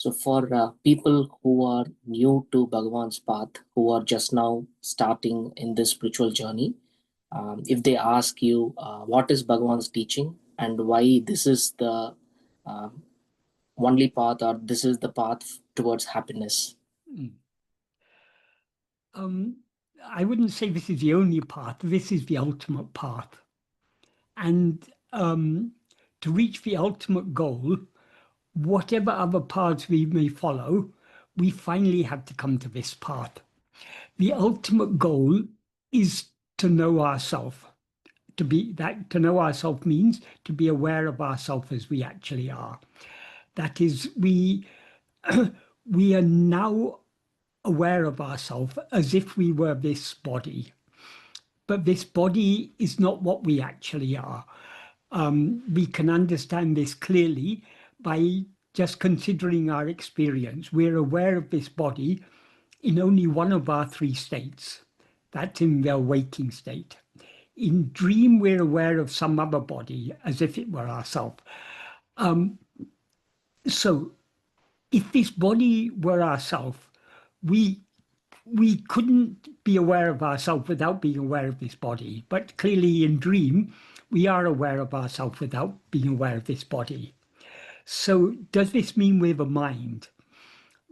So for people who are new to Bhagavan's path, who are just now starting in this spiritual journey, if they ask you what is Bhagavan's teaching and why this is the uh, only path or this is the path towards happiness. I wouldn't say this is the only path. This is the ultimate path. And to reach the ultimate goal, whatever other paths we may follow, we finally have to come to this path. The ultimate goal is to know ourselves. To know ourselves means to be aware of ourselves as we actually are. That is, we are now aware of ourselves as if we were this body. But this body is not what we actually are. We can understand this clearly by just considering our experience. We're aware of this body in only one of our three states. That's in the waking state. In dream, we're aware of some other body as if it were ourself. So if this body were ourself, we couldn't be aware of ourselves without being aware of this body. But clearly in dream, we are aware of ourselves without being aware of this body. So does this mean we have a mind?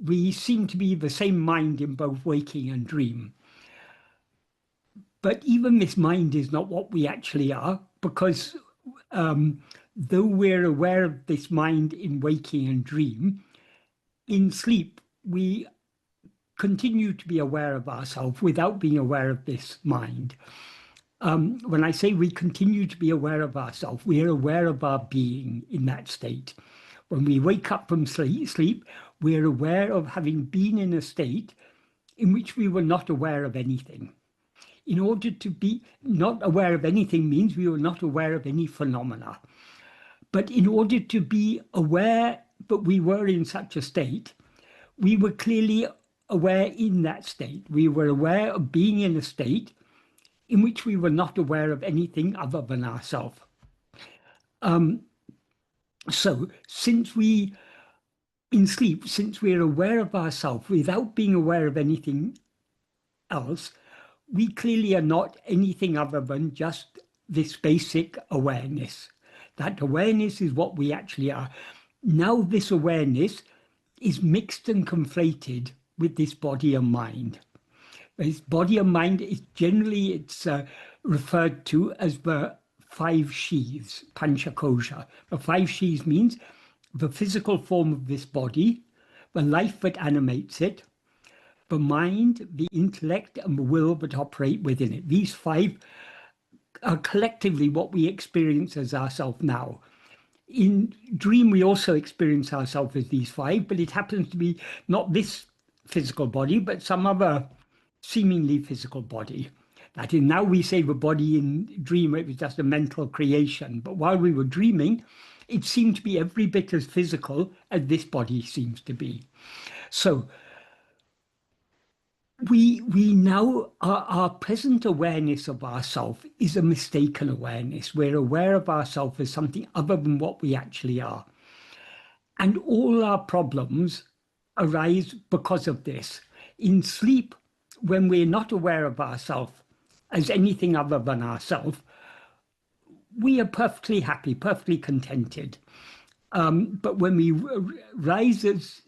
We seem to be the same mind in both waking and dream. But even this mind is not what we actually are, because though we're aware of this mind in waking and dream, in sleep, we continue to be aware of ourselves without being aware of this mind. When I say we continue to be aware of ourselves, we are aware of our being in that state. When we wake up from sleep, we're aware of having been in a state in which we were not aware of anything. In order to be not aware of anything means we were not aware of any phenomena. But in order to be aware that we were in such a state, we were clearly aware in that state. We were aware of being in a state in which we were not aware of anything other than ourselves. So since we, in sleep, since we're aware of ourselves without being aware of anything else, we clearly are not anything other than just this basic awareness. That awareness is what we actually are. Now this awareness is mixed and conflated with this body and mind. This body and mind is generally referred to as the five sheaths, panchakosha. The five sheaths means the physical form of this body, the life that animates it, the mind, the intellect, and the will that operate within it. These five are collectively what we experience as ourself now. In dream, we also experience ourselves as these five, but it happens to be not this physical body, but some other seemingly physical body. That is, now we say the body in dream, it was just a mental creation. But while we were dreaming, it seemed to be every bit as physical as this body seems to be. So we now, our present awareness of ourself is a mistaken awareness. We're aware of ourself as something other than what we actually are. And all our problems arise because of this. In sleep, when we're not aware of ourselves as anything other than ourselves, we are perfectly happy, perfectly contented. But when we rise as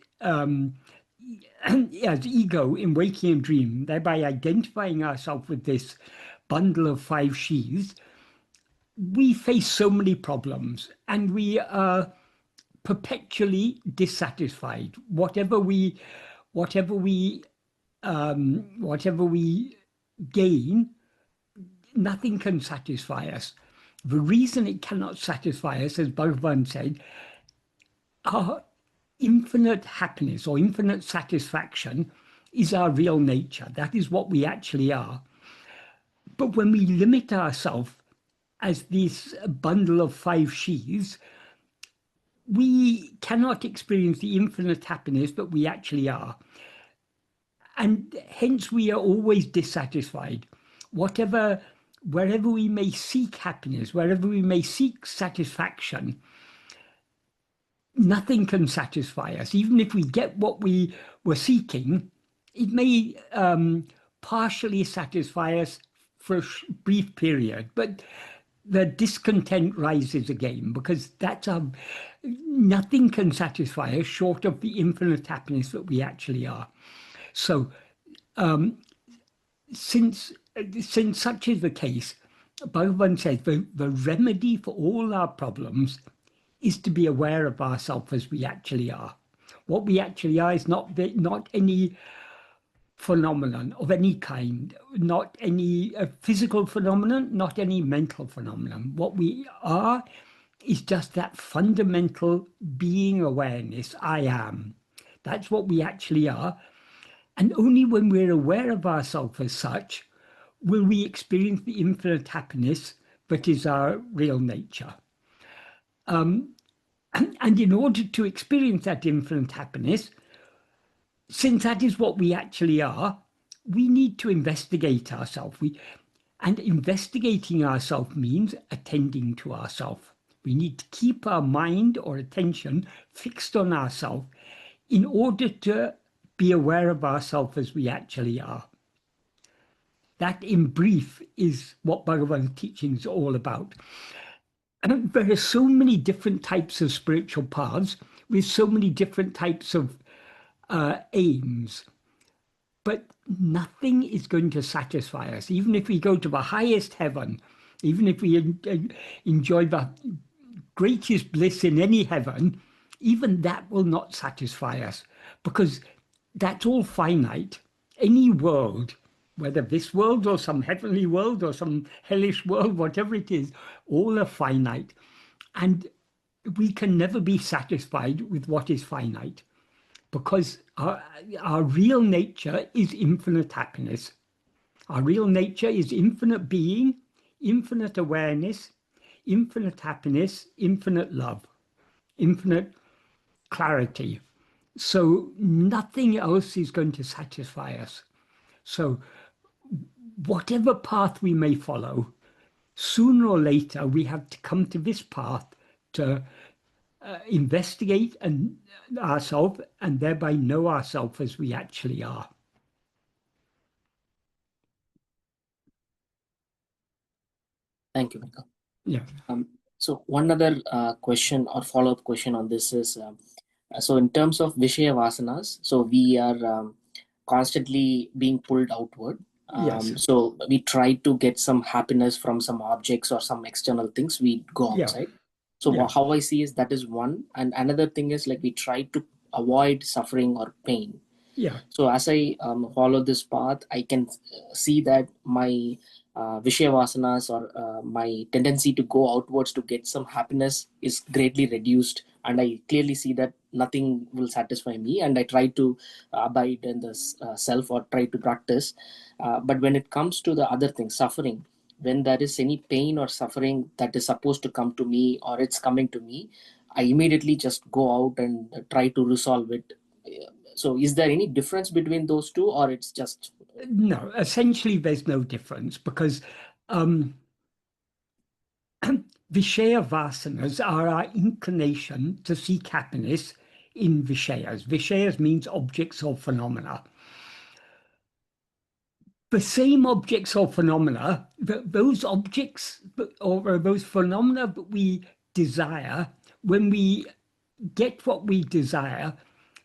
ego in waking and dream, thereby identifying ourselves with this bundle of five sheaths, we face so many problems and we are perpetually dissatisfied. Whatever we gain, nothing can satisfy us. The reason it cannot satisfy us, as Bhagavan said, our infinite happiness or infinite satisfaction is our real nature. That is what we actually are. But when we limit ourselves as this bundle of five sheaths, we cannot experience the infinite happiness that we actually are. And hence we are always dissatisfied. Wherever we may seek happiness, wherever we may seek satisfaction, nothing can satisfy us. Even if we get what we were seeking, it may partially satisfy us for a brief period, but the discontent rises again because nothing can satisfy us short of the infinite happiness that we actually are. So since such is the case, Bhagavan says the remedy for all our problems is to be aware of ourselves as we actually are. What we actually are is not any phenomenon of any kind, not any physical phenomenon, not any mental phenomenon. What we are is just that fundamental being awareness, I am. That's what we actually are. And only when we're aware of ourselves as such will we experience the infinite happiness that is our real nature. And in order to experience that infinite happiness, since that is what we actually are, we need to investigate ourselves. And investigating ourselves means attending to ourselves. We need to keep our mind or attention fixed on ourselves in order to be aware of ourselves as we actually are. That, in brief, is what Bhagavan's teaching is all about. And there are so many different types of spiritual paths with so many different types of aims. But nothing is going to satisfy us. Even if we go to the highest heaven, even if we enjoy the greatest bliss in any heaven, even that will not satisfy us because that's all finite. Any world, whether this world or some heavenly world or some hellish world, whatever it is, all are finite. And we can never be satisfied with what is finite because our real nature is infinite happiness. Our real nature is infinite being, infinite awareness, infinite happiness, infinite love, infinite clarity. So nothing else is going to satisfy us. So whatever path we may follow, sooner or later we have to come to this path to investigate ourselves and thereby know ourselves as we actually are. Thank you, Michael. Yeah. So one other question or follow-up question on this is, so in terms of Vishaya Vasanas, so we are constantly being pulled outward. Yes. So we try to get some happiness from some objects or some external things. We go Yeah. outside. So Yeah. how I see is that is one. And another thing is like we try to avoid suffering or pain. Yeah. So as I follow this path, I can see that my Vishaya Vasanas or my tendency to go outwards to get some happiness is greatly reduced. And I clearly see that nothing will satisfy me. And I try to abide in this self or try to practice. But when it comes to the other thing, suffering, when there is any pain or suffering that is supposed to come to me or it's coming to me, I immediately just go out and try to resolve it. So is there any difference between those two, or it's just No, essentially there's no difference because Vishaya Vasanas are our inclination to seek happiness in Vishayas. Vishayas means objects or phenomena. The same objects or phenomena, those objects or those phenomena that we desire, when we get what we desire,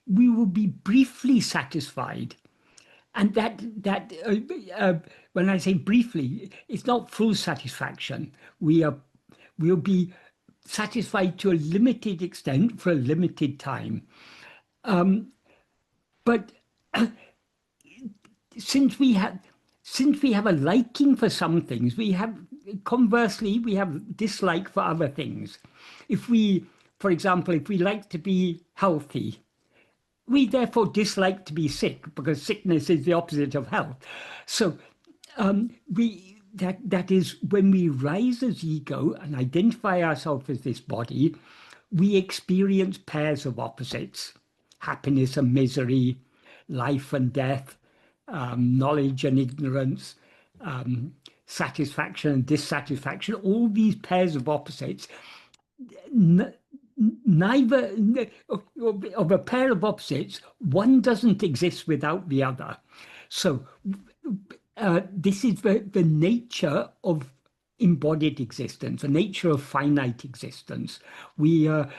we will be briefly satisfied. And when I say briefly, it's not full satisfaction. We'll be satisfied to a limited extent for a limited time. But since we have a liking for some things, conversely we have dislike for other things. For example, if we like to be healthy, we therefore dislike to be sick because sickness is the opposite of health. So that is when we rise as ego and identify ourselves as this body, we experience pairs of opposites: happiness and misery, life and death, knowledge and ignorance, satisfaction and dissatisfaction. All these pairs of opposites neither of a pair of opposites, one doesn't exist without the other. So this is the nature of embodied existence, the nature of finite existence. If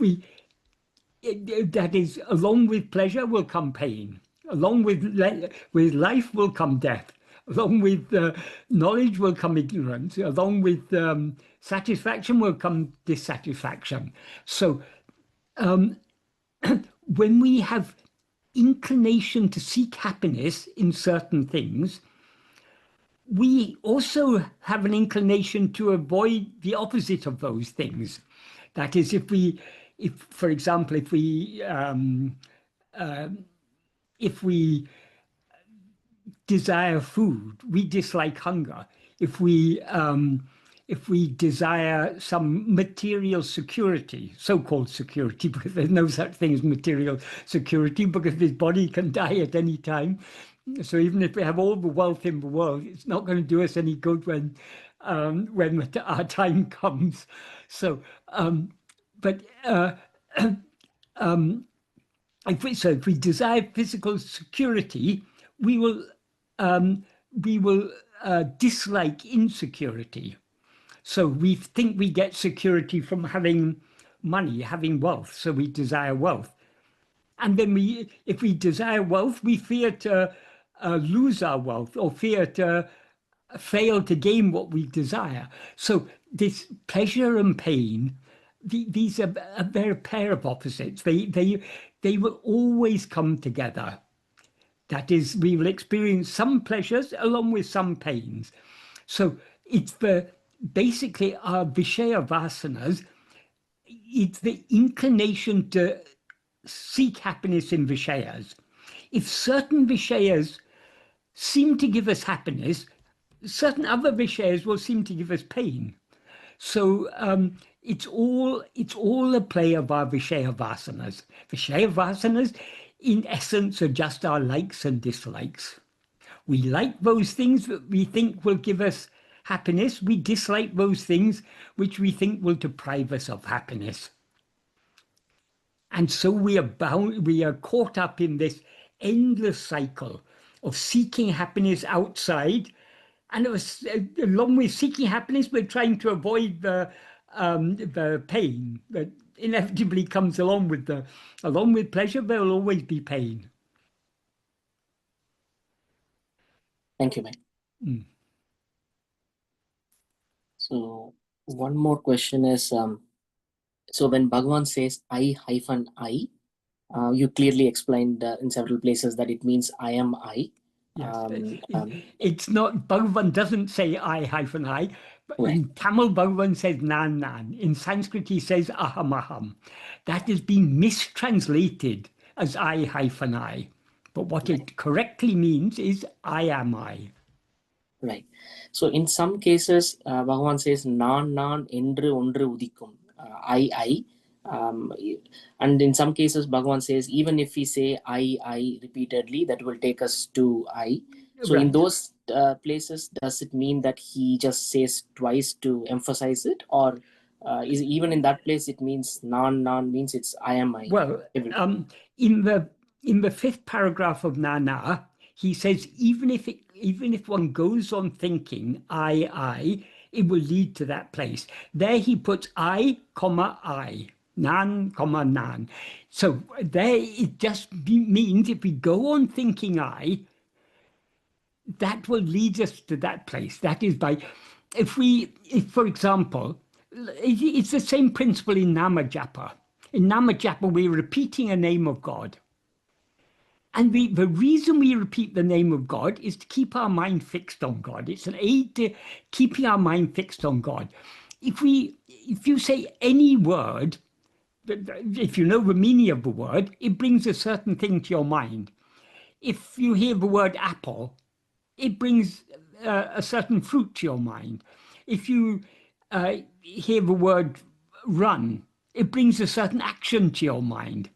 we that is, along with pleasure will come pain. Along with life will come death. Along with knowledge will come ignorance. Along with satisfaction will come dissatisfaction. So when we have inclination to seek happiness in certain things, we also have an inclination to avoid the opposite of those things. That is, for example, if we desire food, we dislike hunger. If we desire some material security, so-called security, because there's no such thing as material security, because this body can die at any time. So even if we have all the wealth in the world, it's not going to do us any good when our time comes. So, but if we desire physical security, we will dislike insecurity. So we think we get security from having money, having wealth. So we desire wealth. And then if we desire wealth, we fear to lose our wealth or fear to fail to gain what we desire. So this pleasure and pain, these are a pair of opposites. They will always come together. That is, we will experience some pleasures along with some pains. So it's basically our Vishaya vasanas, it's the inclination to seek happiness in Vishayas. If certain Vishayas seem to give us happiness, certain other Vishayas will seem to give us pain. So it's all a play of our Vishaya vasanas. Vishaya vasanas, in essence, are just our likes and dislikes. We like those things that we think will give us happiness. We dislike those things which we think will deprive us of happiness. And so we are caught up in this endless cycle of seeking happiness outside. And along with seeking happiness, we're trying to avoid the pain that inevitably comes along with pleasure. There will always be pain. Thank you, Mike. So one more question is, so when Bhagavan says I-I, you clearly explained in several places that it means I am I. Yes, it's not, Bhagavan doesn't say I-I. Right. In Tamil, Bhagavan says nan. In Sanskrit, he says aham. That has been mistranslated as I-I. But what it correctly means is I am I. Right. So in some cases, Bhagavan says nan endru ondru udikum. I. And in some cases, Bhagavan says even if we say I repeatedly, that will take us to I. So in those places, does it mean that he just says twice to emphasize it, or is even in that place it means nan means it's I am I? Well, in the fifth paragraph of Nana, he says even if one goes on thinking I, it will lead to that place. There he puts I, nan, nan. So there it just means if we go on thinking I, that will lead us to that place. That is if for example, it's the same principle in Nama Japa. In Nama Japa, we're repeating a name of God. And the reason we repeat the name of God is to keep our mind fixed on God. It's an aid to keeping our mind fixed on God. If you say any word, if you know the meaning of the word, it brings a certain thing to your mind. If you hear the word apple, it brings a certain fruit to your mind. If you hear the word run, it brings a certain action to your mind.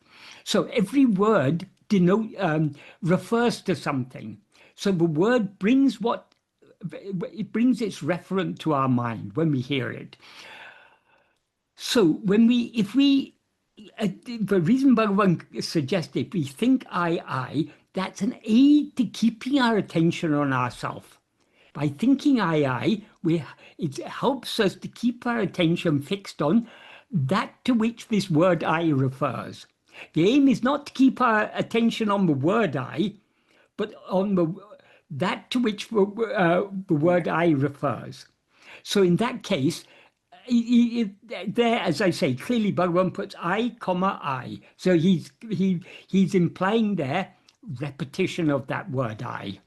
So every word refers to something. So the word brings its referent to our mind when we hear it. So the reason Bhagavan suggests if we think I, that's an aid to keeping our attention on ourselves. By thinking it helps us to keep our attention fixed on that to which this word I refers. The aim is not to keep our attention on the word I, but on that to which the word I refers. So in that case, there, as I say, clearly Bhagavan puts I, comma, I. So he's implying there repetition of that word I.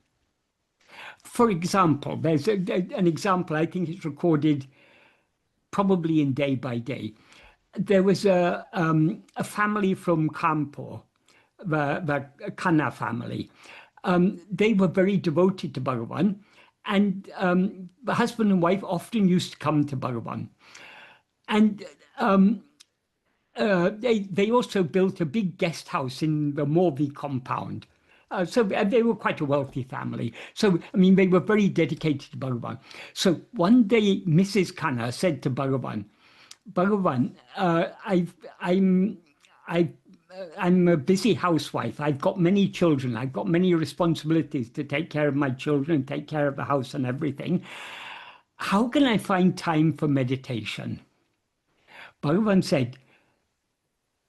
For example, there's an example, I think it's recorded probably in Day by Day. There was a family from Kanpur, the Khanna family. They were very devoted to Bhagavan, and the husband and wife often used to come to Bhagavan. And they also built a big guest house in the Morbi compound. So they were quite a wealthy family. So, I mean, they were very dedicated to Bhagavan. So one day, Mrs. Khanna said to Bhagavan, Bhagavan, I'm a busy housewife. I've got many children. I've got many responsibilities to take care of my children, take care of the house and everything. How can I find time for meditation? Bhagavan said,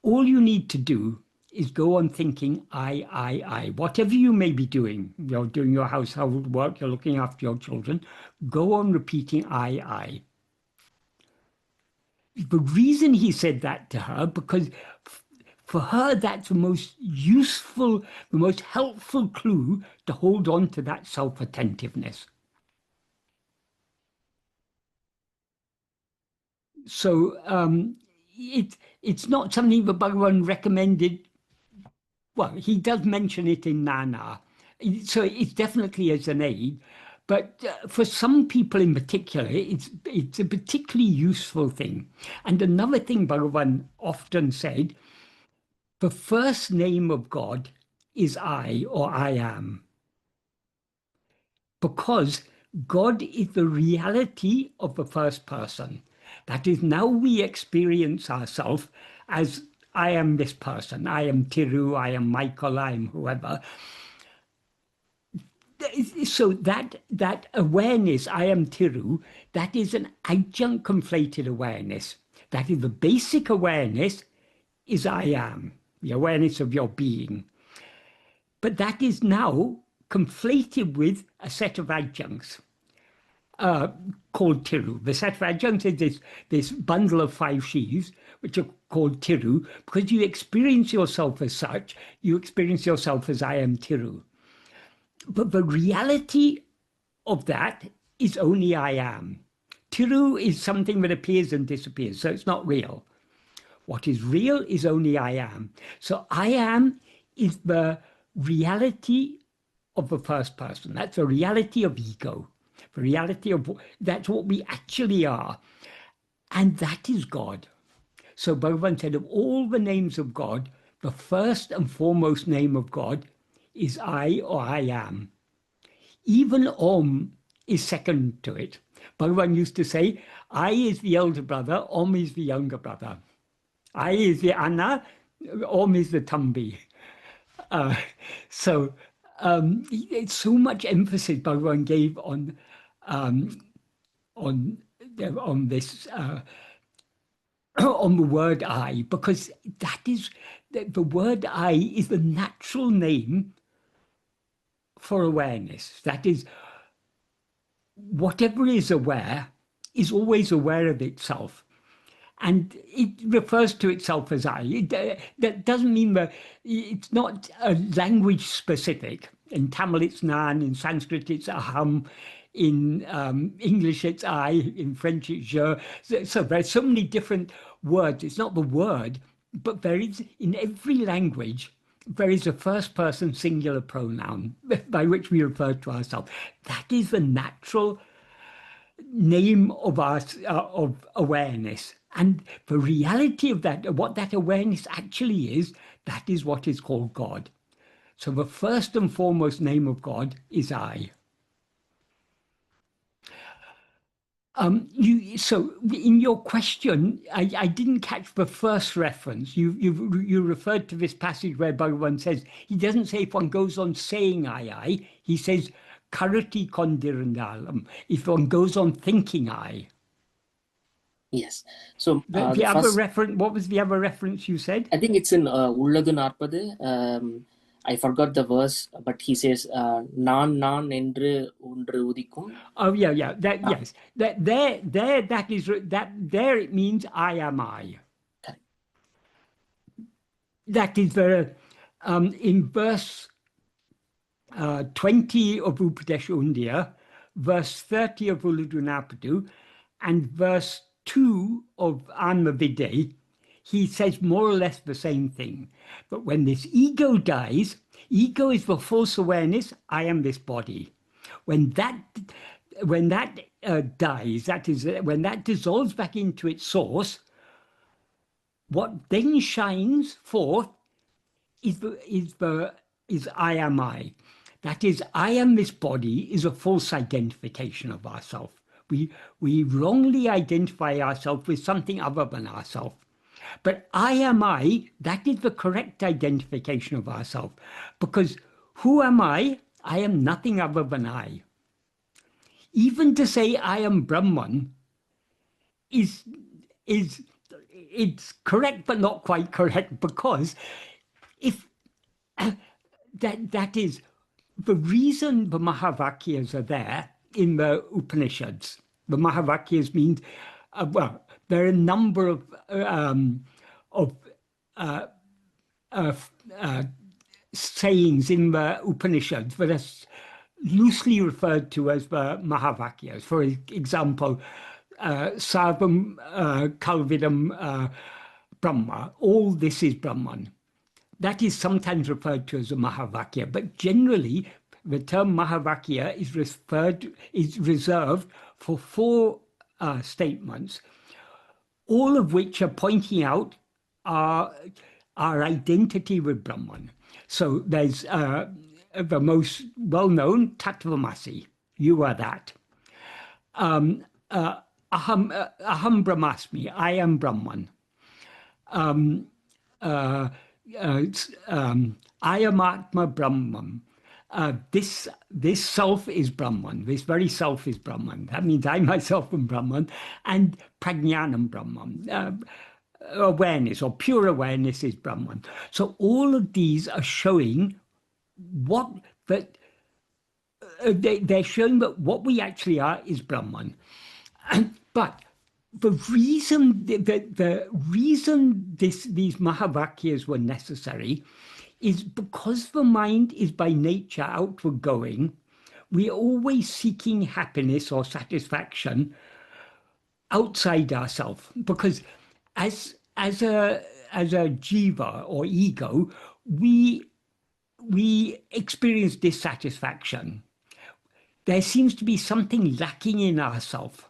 all you need to do is go on thinking I. Whatever you may be doing, you're doing your household work, you're looking after your children, go on repeating I. The reason he said that to her, because for her, that's the most useful, the most helpful clue to hold on to that self-attentiveness. So it's not something that Bhagavan recommended. Well, he does mention it in Nana, so it's definitely as an aid. But for some people in particular, it's a particularly useful thing. And another thing Bhagavan often said, the first name of God is I or I am, because God is the reality of the first person. That is, now we experience ourselves as I am this person, I am Thiru, I am Michael, I am whoever. So that awareness, I am Thiru, that is an adjunct conflated awareness. That is the basic awareness is I am, the awareness of your being. But that is now conflated with a set of adjuncts called Thiru. The set of adjuncts is this bundle of 5 sheaves, which are called Thiru, because you experience yourself as such, you experience yourself as I am Thiru. But the reality of that is only I am. Thiru is something that appears and disappears, so it's not real. What is real is only I am. So I am is the reality of the first person. That's the reality of ego. The reality of that's what we actually are. And that is God. So Bhagavan said of all the names of God, the first and foremost name of God is I or I am. Even Om is second to it. Bhagavan used to say, I is the elder brother, Om is the younger brother. I is the Anna, Om is the Tambi. So it's so much emphasis Bhagavan gave on this on the word I, because that is the word I is the natural name for awareness. That is, whatever is aware is always aware of itself. And it refers to itself as I. That doesn't mean that it's not language specific. In Tamil, it's Nan. In Sanskrit, it's Aham. In English, it's I. In French, it's je. So there's so many different words. It's not the word, but there is, in every language, there is a first person singular pronoun by which we refer to ourselves. That is the natural name of us of awareness, and the reality of that, what that awareness actually is, that is what is called God. So the first and foremost name of God is I. So in your question, I didn't catch the first reference. You referred to this passage where Bhagavan says, he doesn't say if one goes on saying I. He says, karati kondirandalam, if one goes on thinking I. Yes. So The the other first, reference, what was the other reference you said? I think it's in Ulladu Narpadu. I forgot the verse, but he says, நான் என்று ஒன்று உதிக்கும். Oh yeah. That Ah, yes. That it means I am I. correct. That is the in verse 20 of Upadesh Undya, verse 30 of Ulladu, and verse 2 of Atma-vichara, he says more or less the same thing. But when this ego dies, ego is the false awareness, I am this body. When that dies, that is, when that dissolves back into its source, what then shines forth is I am I. That is, I am this body is a false identification of ourselves. We wrongly identify ourselves with something other than ourselves. But I am I, that is the correct identification of ourselves. Because who am I? I am nothing other than I. Even to say I am Brahman is it's correct but not quite correct, because if that is the reason the Mahavakyas are there in the Upanishads. The Mahavakyas means, well, there are a number of uh, sayings in the Upanishads that are loosely referred to as the Mahavakyas. For example, Sarvam Kalvidam Brahma, all this is Brahman. That is sometimes referred to as a Mahavakya, but generally the term Mahavakya is reserved for four statements, all of which are pointing out our identity with Brahman. So there's the most well-known Tattvamasi, you are that. Aham Brahmasmi, I am Brahman. I am Atma Brahman. This self is Brahman. This very self is Brahman. That means I myself am Brahman, and Prajnanam Brahman. Awareness or pure awareness is Brahman. So all of these are showing what that they're showing that what we actually are is Brahman. But the reason these Mahavakyas were necessary is because the mind is by nature outward going. We're always seeking happiness or satisfaction outside ourselves, because as a jiva or ego, we experience dissatisfaction. There seems to be something lacking in ourselves.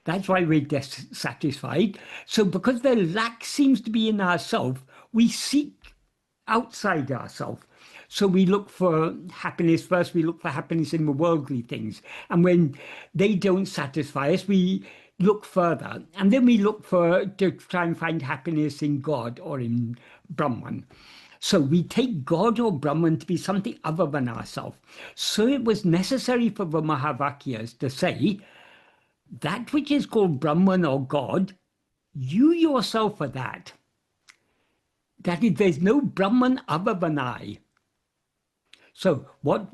That's why we're dissatisfied. So because the lack seems to be in ourselves, we seek outside ourselves. So we look for happiness. First, we look for happiness in the worldly things. And when they don't satisfy us, we look further. And then we look to try and find happiness in God or in Brahman. So we take God or Brahman to be something other than ourselves. So it was necessary for the Mahavakyas to say, that which is called Brahman or God, you yourself are that. That is, there's no Brahman other than I. So what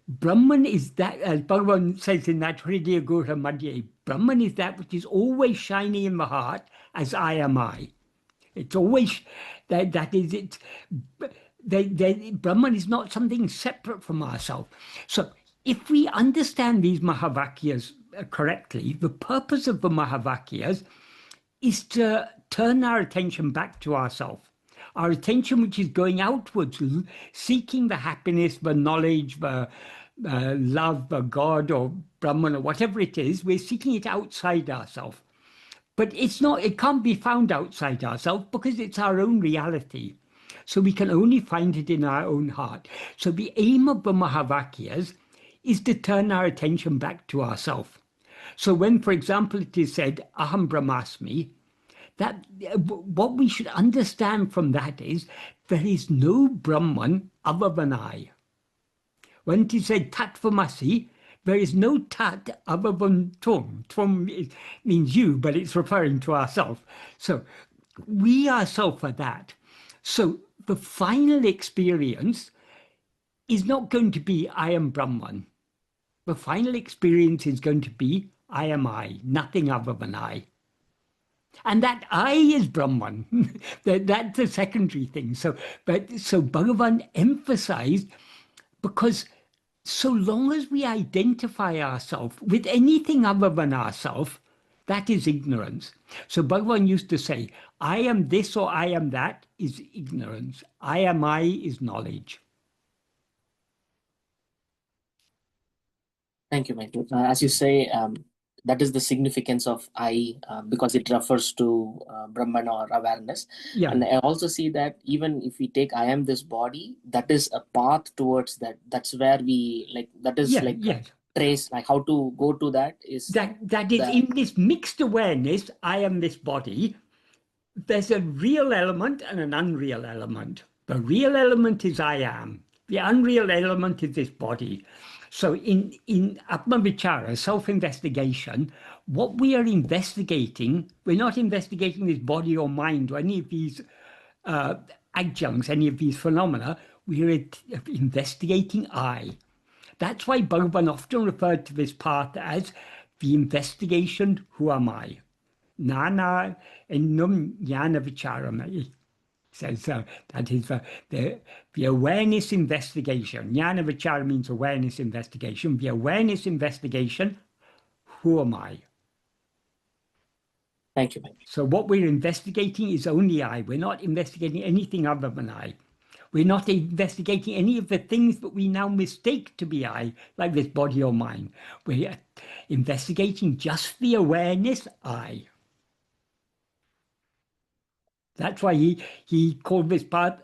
Brahman is that, as Bhagavan says in that Hridaya Gurha Madhya, Brahman is that which is always shining in the heart as I am I. It's always, that is, it's, Brahman is not something separate from ourselves. So if we understand these Mahavakyas correctly, the purpose of the Mahavakyas is to turn our attention back to ourselves. Our attention, which is going outwards, seeking the happiness, the knowledge, the love, the God or Brahman or whatever it is, we're seeking it outside ourselves. But it can't be found outside ourselves because it's our own reality. So we can only find it in our own heart. So the aim of the Mahavakyas is to turn our attention back to ourselves. So when, for example, it is said, Aham Brahmasmi, that what we should understand from that is there is no Brahman other than I. When it is said Tatvamasi, there is no tat other than Tum. Tum means you, but it's referring to ourselves. So we ourselves are that. So the final experience is not going to be I am Brahman. The final experience is going to be I am I, nothing other than I. And that I is Brahman. That's a secondary thing. So Bhagavan emphasized, because so long as we identify ourselves with anything other than ourselves, that is ignorance. So Bhagavan used to say, I am this or I am that is ignorance. I am I is knowledge. Thank you, Michael. As you say, that is the significance of I, because it refers to Brahman or awareness. Yeah. And I also see that even if we take I am this body, that is a path towards that. That's where we that is trace, like how to go to that is that is in this mixed awareness, I am this body. There's a real element and an unreal element. The real element is I am. The unreal element is this body. So in Atma-vichara, self-investigation, what we are investigating, we're not investigating this body or mind or any of these adjuncts, any of these phenomena. We're investigating I. That's why Bhagavan often referred to this path as the investigation, who am I? Nana ennum jnana vicharam. Says that is the awareness investigation. Jnana vichara means awareness investigation. The awareness investigation, who am I? Thank you, Mike. So what we're investigating is only I. We're not investigating anything other than I. We're not investigating any of the things that we now mistake to be I, like this body or mind. We're investigating just the awareness I. That's why he called this part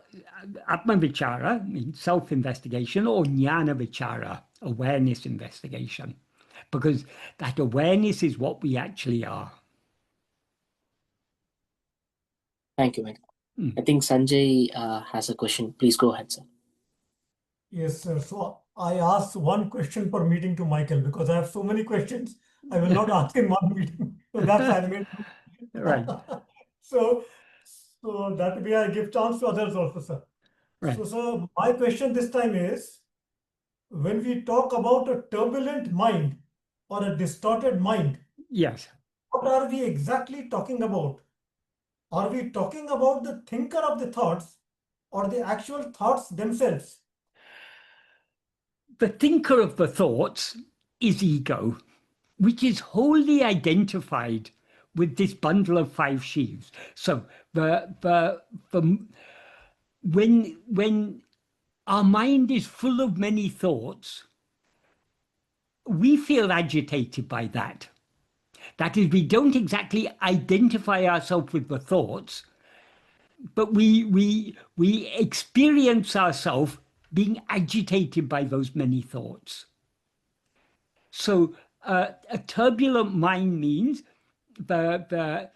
Atma-vichara, means self-investigation, or jnana-vichara, awareness investigation, because that awareness is what we actually are. Thank you, Mike. I think Sanjay has a question. Please go ahead, sir. Yes, sir. So I asked one question per meeting to Michael because I have so many questions. I will not ask in one meeting. So that's I made. Right. So that way I give chance to others also, sir. Right. So, sir, my question this time is, when we talk about a turbulent mind or a distorted mind, Yes. what are we exactly talking about? Are we talking about the thinker of the thoughts or the actual thoughts themselves? The thinker of the thoughts is ego, which is wholly identified with this bundle of five sheaves. So when our mind is full of many thoughts, we feel agitated by that. That is, we don't exactly identify ourselves with the thoughts, but we experience ourselves being agitated by those many thoughts. So a turbulent mind means the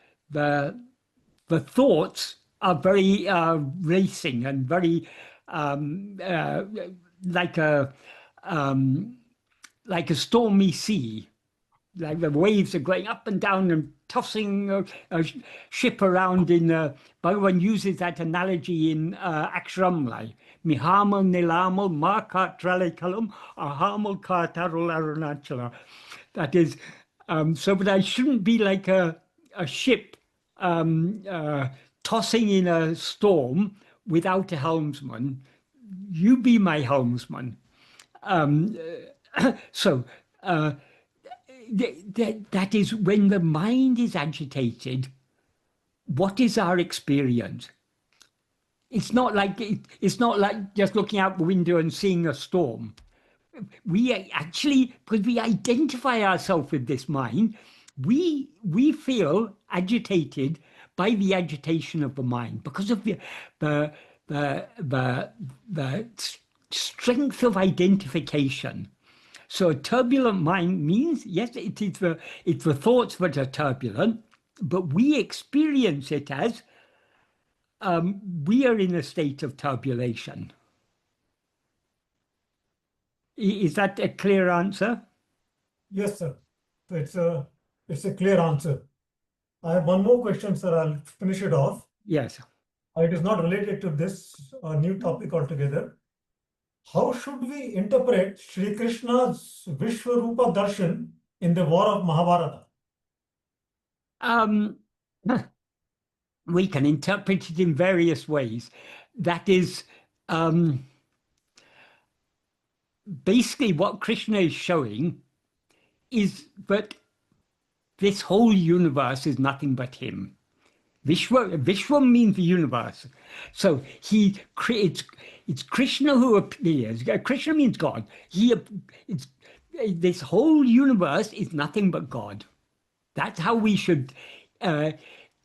thoughts are very racing and very like a stormy sea. Like the waves are going up and down and tossing a ship around in Bhagavan uses that analogy in Aksharamlai. Mihamal nilamal markatralikalam ahamal kartarul arunachala. That is, so but I shouldn't be like a ship tossing in a storm without a helmsman. You be my helmsman. That is when the mind is agitated. What is our experience? It's not like just looking out the window and seeing a storm. We actually, because we identify ourselves with this mind, we feel agitated by the agitation of the mind because of the strength of identification. So a turbulent mind means, yes, it's the thoughts that are turbulent, but we experience it as we are in a state of turbulation. Is that a clear answer? Yes, sir. So it's a clear answer. I have one more question, sir. I'll finish it off. Yes. It is not related to this new topic altogether. How should we interpret Sri Krishna's Vishwarupa Darshan in the war of Mahabharata? Um, we can interpret it in various ways. That is, basically what Krishna is showing is that this whole universe is nothing but him. Vishwa means the universe. So it's Krishna who appears. Krishna means God. This whole universe is nothing but God. That's how we should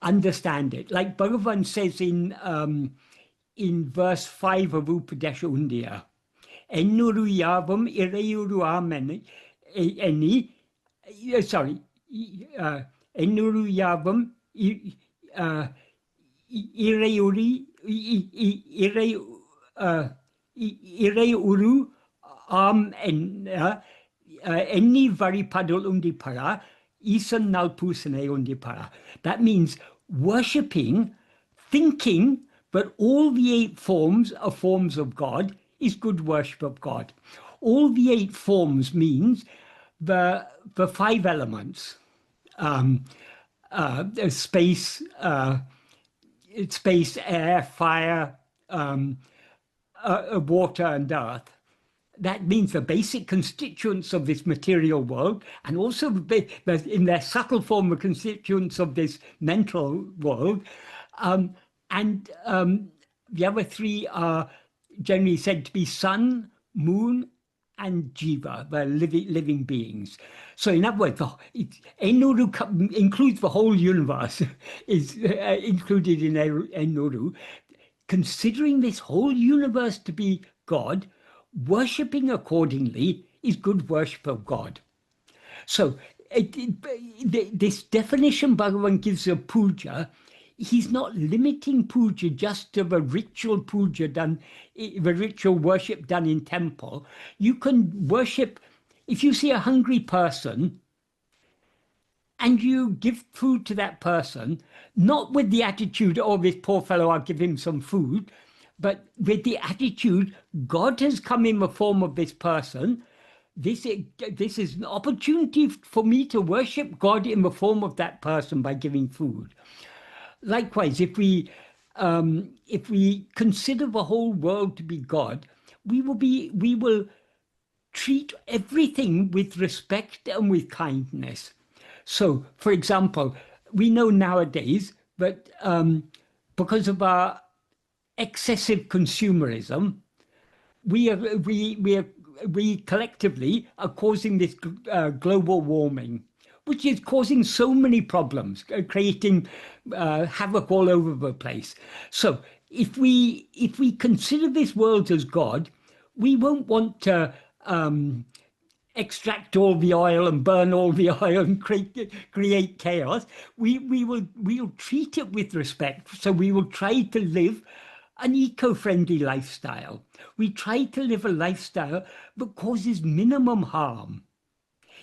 understand it. Like Bhagavan says in verse 5 of Upadesha Undiyar, Ennuru yavam irayuru ameni, Ennuru yavam irayuru am enni varipadul undipara, isan nalpusane undipara. That means worshipping, thinking that all the 8 forms are forms of God is good worship of God. All the 8 forms means the 5 elements, space, air, fire, water, and earth. That means the basic constituents of this material world, and also in their subtle form, the constituents of this mental world. The other 3 are generally said to be sun, moon, and jiva, the living beings. So in other words, Ennuru includes the whole universe, is included in Ennuru. Considering this whole universe to be God, worshipping accordingly is good worship of God. So this definition Bhagavan gives of puja, he's not limiting puja just to the ritual puja done, the ritual worship done in temple. You can worship, if you see a hungry person and you give food to that person, not with the attitude, oh, this poor fellow, I'll give him some food, but with the attitude, God has come in the form of this person. This is an opportunity for me to worship God in the form of that person by giving food. Likewise, if we consider the whole world to be God, we will treat everything with respect and with kindness. So, for example, we know nowadays that because of our excessive consumerism, we collectively are causing this global warming, which is causing so many problems, creating havoc all over the place. So if we consider this world as God, we won't want to extract all the oil and burn all the oil and create chaos. We'll treat it with respect. So we will try to live an eco-friendly lifestyle. We try to live a lifestyle that causes minimum harm.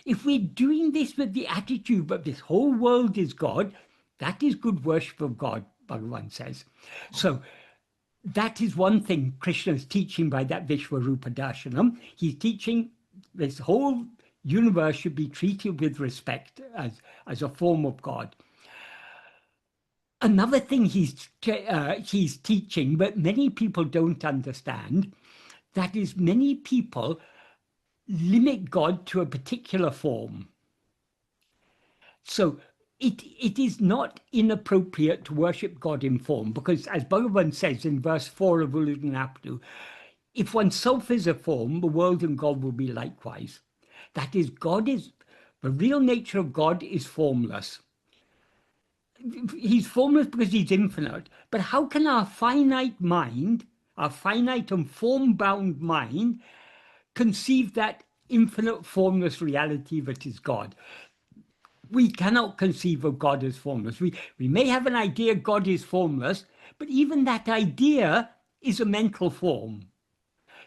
If we're doing this with the attitude that this whole world is God, that is good worship of God, Bhagavan says. So that is one thing Krishna is teaching by that Vishwarupa Darshanam. He's teaching this whole universe should be treated with respect as a form of God. Another thing he's teaching, but many people don't understand, that is, many people limit God to a particular form. So it is not inappropriate to worship God in form, because as Bhagavan says in verse 4 of Uludunapadu, if oneself is a form, the world and God will be likewise. That is, the real nature of God is formless. He's formless because he's infinite. But how can our finite mind, our finite and form-bound mind, conceive that infinite formless reality that is God. We cannot conceive of God as formless. We may have an idea God is formless, but even that idea is a mental form.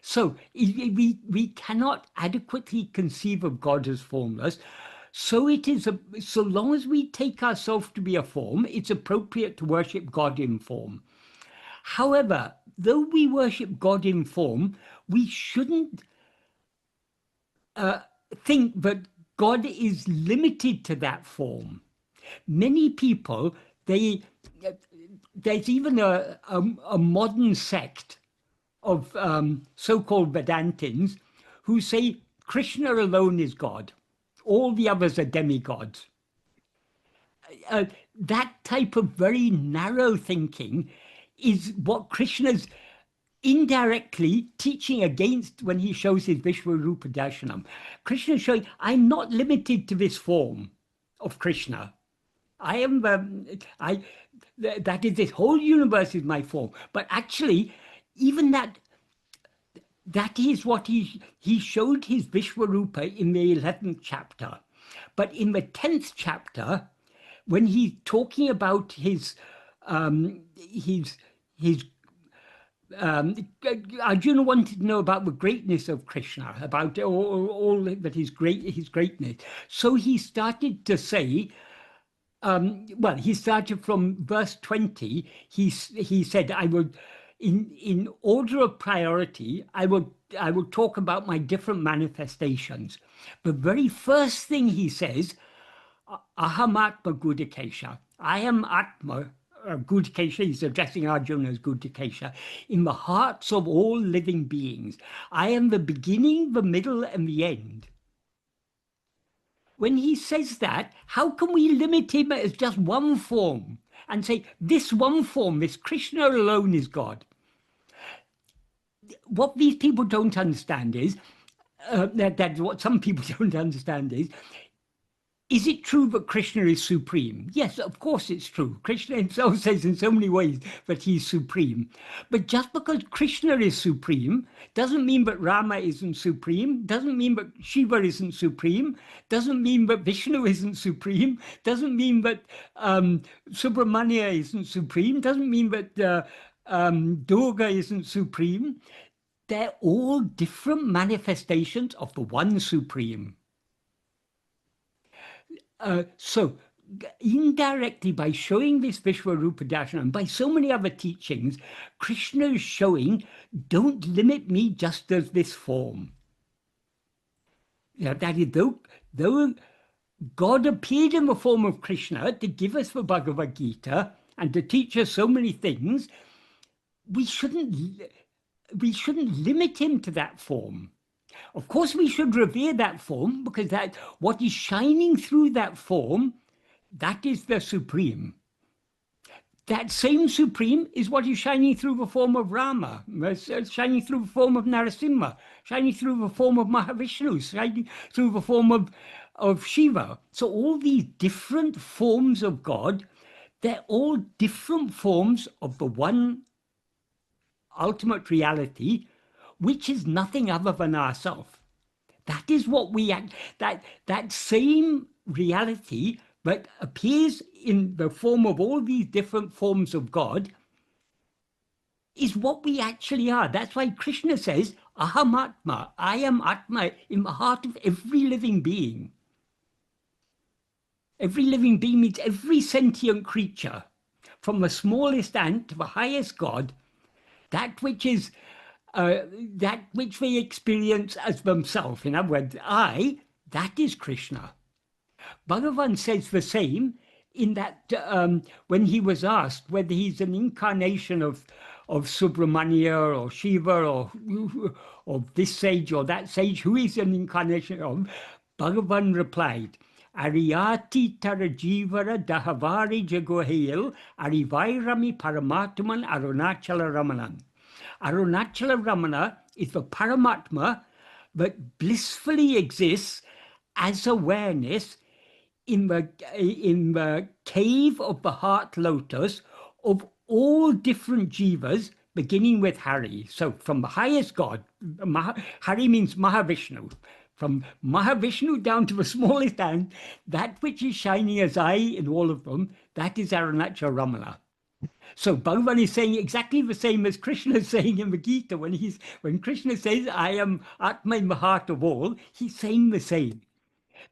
So we cannot adequately conceive of God as formless. So it is so long as we take ourselves to be a form, it's appropriate to worship God in form. However, though we worship God in form, we shouldn't think that God is limited to that form. Many people, there's even a modern sect of so-called Vedantins who say Krishna alone is God. All the others are demigods. That type of very narrow thinking is what Krishna's indirectly teaching against when he shows his Vishwarupa Darshanam. Krishna is showing, I'm not limited to this form of Krishna. I am, that is, this whole universe is my form. But actually, even that is what he showed his Vishwarupa in the 11th chapter. But in the 10th chapter, when he's talking about his Arjuna wanted to know about the greatness of Krishna, about all that his greatness. So he started to say, well, he started from verse 20. He said, I would, in order of priority, I will talk about my different manifestations. The very first thing he says, Aham Atma Gudikesha. I am Atma, Gudikesha, he's addressing Arjuna as Gudikesha, in the hearts of all living beings. I am the beginning, the middle, and the end. When he says that, how can we limit him as just one form and say, this one form, this Krishna alone is God? What these people don't understand is, that what some people don't understand is it true that Krishna is supreme? Yes, of course it's true. Krishna himself says in so many ways that he's supreme. But just because Krishna is supreme doesn't mean that Rama isn't supreme, doesn't mean that Shiva isn't supreme, doesn't mean that Vishnu isn't supreme, doesn't mean that Subramanya isn't supreme, doesn't mean that Durga isn't supreme. They're all different manifestations of the one supreme. So indirectly, by showing this Vishwarupa Darshanam, by so many other teachings, Krishna is showing, don't limit me just as this form. That is, though God appeared in the form of Krishna to give us the Bhagavad Gita and to teach us so many things, we shouldn't limit him to that form. Of course, we should revere that form, because that what is shining through that form, that is the supreme. That same supreme is what is shining through the form of Rama, shining through the form of Narasimha, shining through the form of Mahavishnu, shining through the form of Shiva. So all these different forms of God, they're all different forms of the one ultimate reality, which is nothing other than ourself. That is what we act, that same reality that appears in the form of all these different forms of God is what we actually are. That's why Krishna says, Aham Atma, I am Atma, in the heart of every living being. Every living being means every sentient creature, from the smallest ant to the highest God, that which is that which they experience as themselves. In other words, that is Krishna. Bhagavan says the same in that when he was asked whether he's an incarnation of Subramanya or Shiva or this sage or that sage, who is an incarnation of, Bhagavan replied, Ariyati Tarajivara Dahavari Jagohail Arivairami Paramatman Arunachala Ramanan. Arunachala Ramana is the Paramatma that blissfully exists as awareness in the cave of the heart lotus of all different jivas, beginning with Hari. So from the highest God, Hari means Mahavishnu. from Mahavishnu down to the smallest ant, that which is shining as I in all of them, that is Arunachal Ramana. So Bhagavan is saying exactly the same as Krishna is saying in the Gita. When Krishna says, I am Atma in the heart of all, he's saying the same.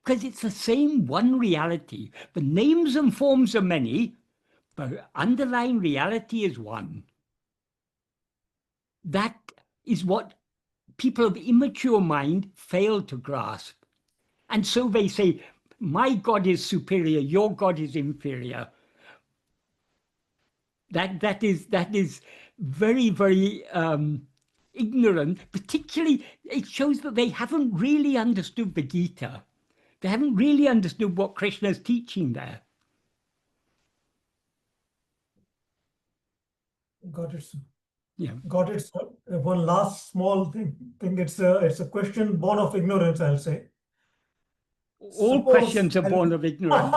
Because it's the same one reality. The names and forms are many, but underlying reality is one. That is what people of immature mind fail to grasp. And so they say, my God is superior, your God is inferior. That is very, very ignorant. Particularly, it shows that they haven't really understood the Gita. They haven't really understood what Krishna is teaching there. Got it, sir. Yeah. Got it, sir. One last small thing. It's a question born of ignorance, I'll say. All questions are born of ignorance.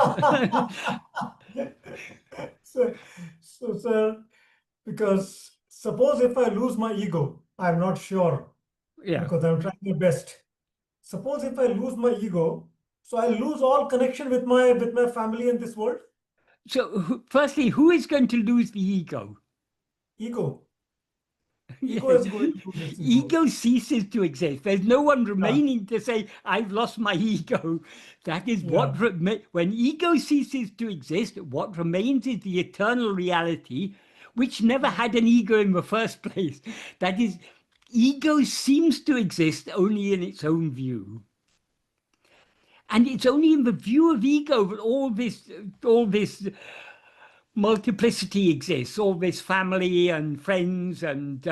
So, sir, because suppose if I lose my ego, I'm not sure Yeah. because I'm trying my best. Suppose if I lose my ego, so I lose all connection with my family in this world. So, firstly, who is going to lose the ego? Ego. Yes. Ego is going to lose its ego. Ego ceases to exist. There's no one remaining to say, I've lost my ego. That is what, when ego ceases to exist, what remains is the eternal reality, which never had an ego in the first place. That is, ego seems to exist only in its own view. And it's only in the view of ego that all this multiplicity exists, all this family and friends and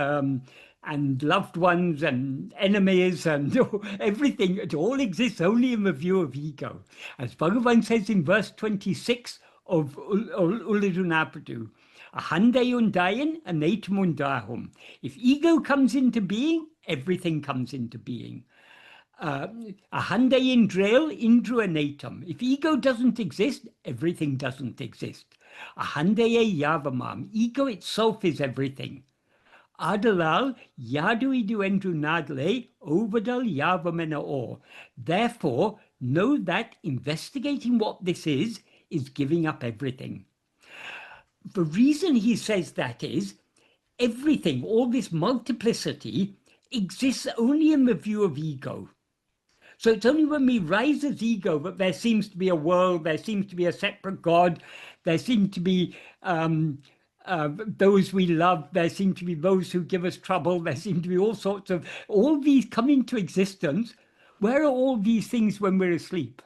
loved ones and enemies and everything. It all exists only in the view of ego. As Bhagavan says in verse 26 of Ulladu Ahande undayan anatum undahum. If ego comes into being, everything comes into being. Ahande indrail indru anatum. If ego doesn't exist, everything doesn't exist. Ahandeye yavamam. Ego itself is everything. Adalal yaduidu endru nadle ovadal yavamena or. Therefore, know that investigating what this is giving up everything. The reason he says that is everything, all this multiplicity, exists only in the view of ego. So it's only when we rise as ego that there seems to be a world, there seems to be a separate God, there seem to be those we love, there seem to be those who give us trouble, there seem to be all these come into existence. Where are all these things when we're asleep?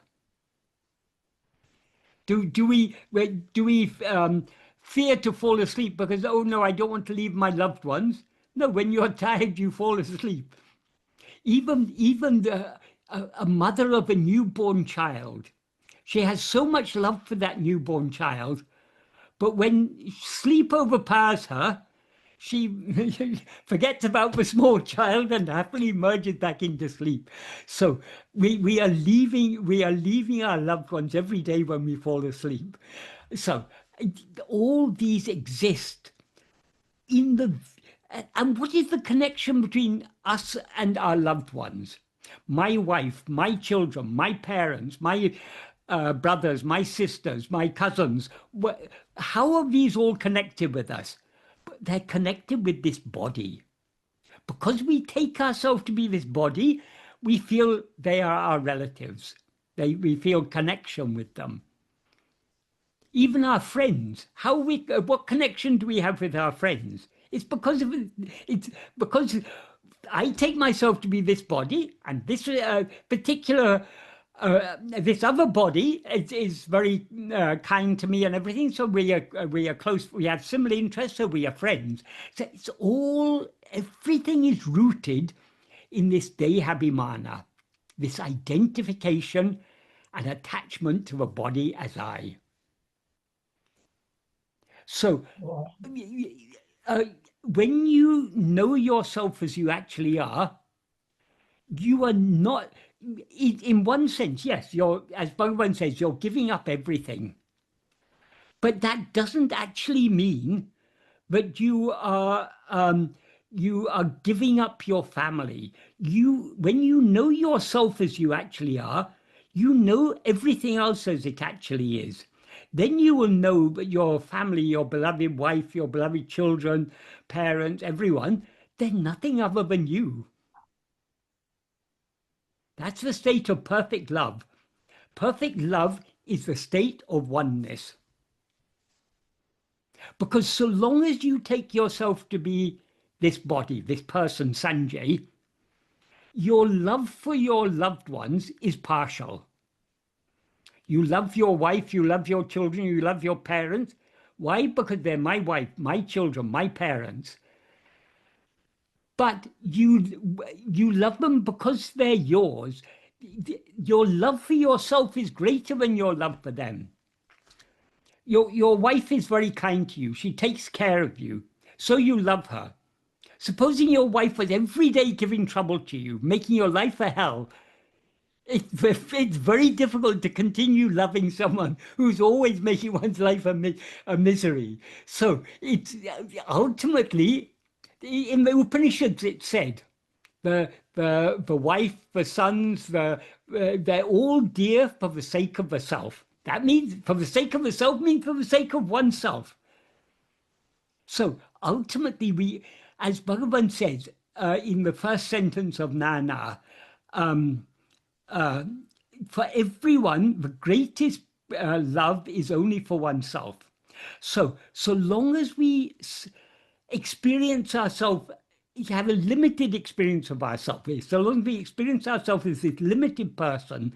Do we fear to fall asleep because, oh no, I don't want to leave my loved ones? No, when you're tired, you fall asleep. Even a mother of a newborn child, she has so much love for that newborn child, but when sleep overpowers her, she forgets about the small child and happily merges back into sleep. So we are leaving our loved ones every day when we fall asleep. So all these exist in the. And what is the connection between us and our loved ones? My wife, my children, my parents, my brothers, my sisters, my cousins. How are these all connected with us? They're connected with this body. Because we take ourselves to be this body, we feel they are our relatives. We feel connection with them. Even our friends, what connection do we have with our friends? It's because I take myself to be this body, and this particular this other body is very kind to me and everything. So we are close. We have similar interests, so we are friends. So everything is rooted in this dehabhimana, this identification and attachment to the body as I. So when you know yourself as you actually are, you are not, in one sense, yes, as Bhagavan says, you're giving up everything. But that doesn't actually mean that you are you are giving up your family. When you know yourself as you actually are, you know everything else as it actually is. Then you will know that your family, your beloved wife, your beloved children, parents, everyone, they're nothing other than you. That's the state of perfect love. Perfect love is the state of oneness. Because so long as you take yourself to be this body, this person, Sanjay, your love for your loved ones is partial. You love your wife, you love your children, you love your parents. Why? Because they're my wife, my children, my parents. But you love them because they're yours. Your love for yourself is greater than your love for them. Your wife is very kind to you. She takes care of you. So you love her. Supposing your wife was every day giving trouble to you, making your life a hell, it's very difficult to continue loving someone who's always making one's life a misery. So it's ultimately, in the Upanishads, it said, the wife, the sons, they're all dear for the sake of the self. That means for the sake of the self means for the sake of oneself. So ultimately, as Bhagavan says in the first sentence of Nana, for everyone, the greatest love is only for oneself. So long as we experience ourselves, have a limited experience of ourselves, so long as we experience ourselves as this limited person,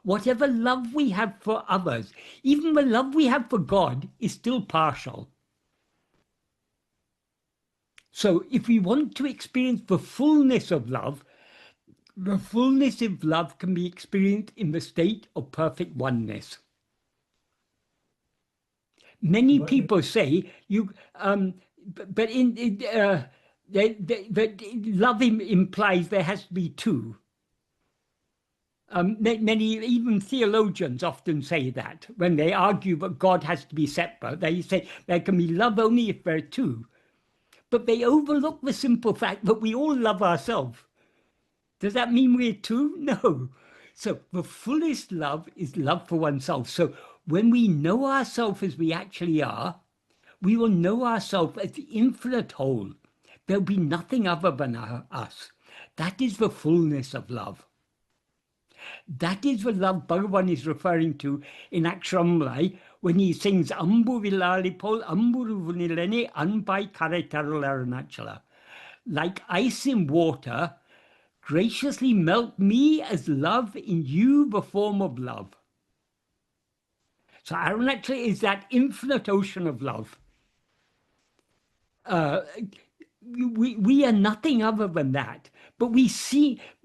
whatever love we have for others, even the love we have for God, is still partial. So if we want to experience the fullness of love can be experienced in the state of perfect oneness. Many people say you, but that love implies there has to be two. Many, even theologians often say that when they argue that God has to be separate, they say there can be love only if there are two. But they overlook the simple fact that we all love ourselves. Does that mean we're two? No. So the fullest love is love for oneself. So when we know ourselves as we actually are, we will know ourselves as the infinite whole. There'll be nothing other than us. That is the fullness of love. That is the love Bhagavan is referring to in Aksharamlai when he sings Ambu Vilalipol Amburu Vunilene Anpai Kare Tarularunachala. Like ice in water, graciously melt me as love in you, the form of love. So Arunachala is that infinite ocean of love. We are nothing other than that. But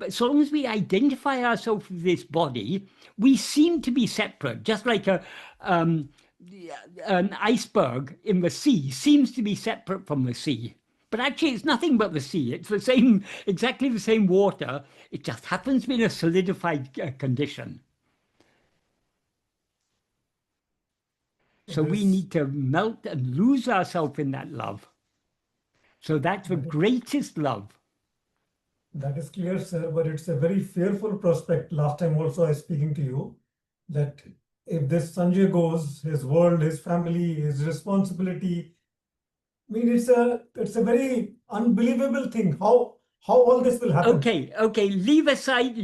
so long as we identify ourselves with this body, we seem to be separate, just like an iceberg in the sea seems to be separate from the sea. But actually, it's nothing but the sea. It's exactly the same water. It just happens to be in a solidified condition. So we need to melt and lose ourselves in that love. So that's the greatest love. That is clear, sir, but it's a very fearful prospect. Last time also I was speaking to you that if this Sanjay goes, his world, his family, his responsibility, I mean, it's a very unbelievable thing. How all this will happen? Okay. Leave aside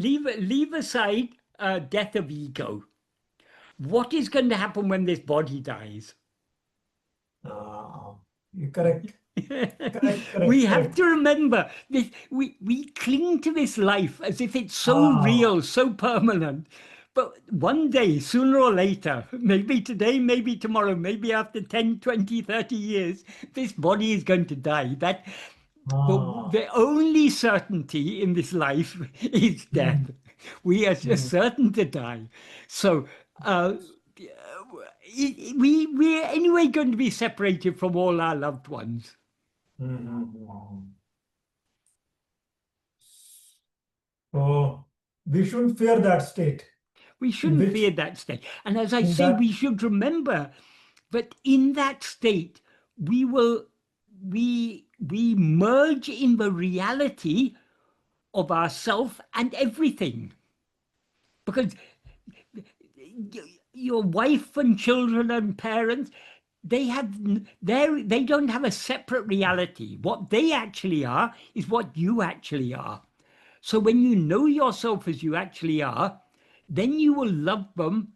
death of ego. What is going to happen when this body dies? You're correct. We have to remember this. We cling to this life as if it's so real, so permanent. But one day, sooner or later, maybe today, maybe tomorrow, maybe after 10, 20, 30 years, this body is going to die. But the only certainty in this life is death. We are just certain to die. So we're anyway going to be separated from all our loved ones. So we shouldn't fear that state. We shouldn't fear that state. And as I say, we should remember that in that state, we we merge in the reality of ourself and everything. Because your wife and children and parents, they don't have a separate reality. What they actually are is what you actually are. So when you know yourself as you actually are, then you will love them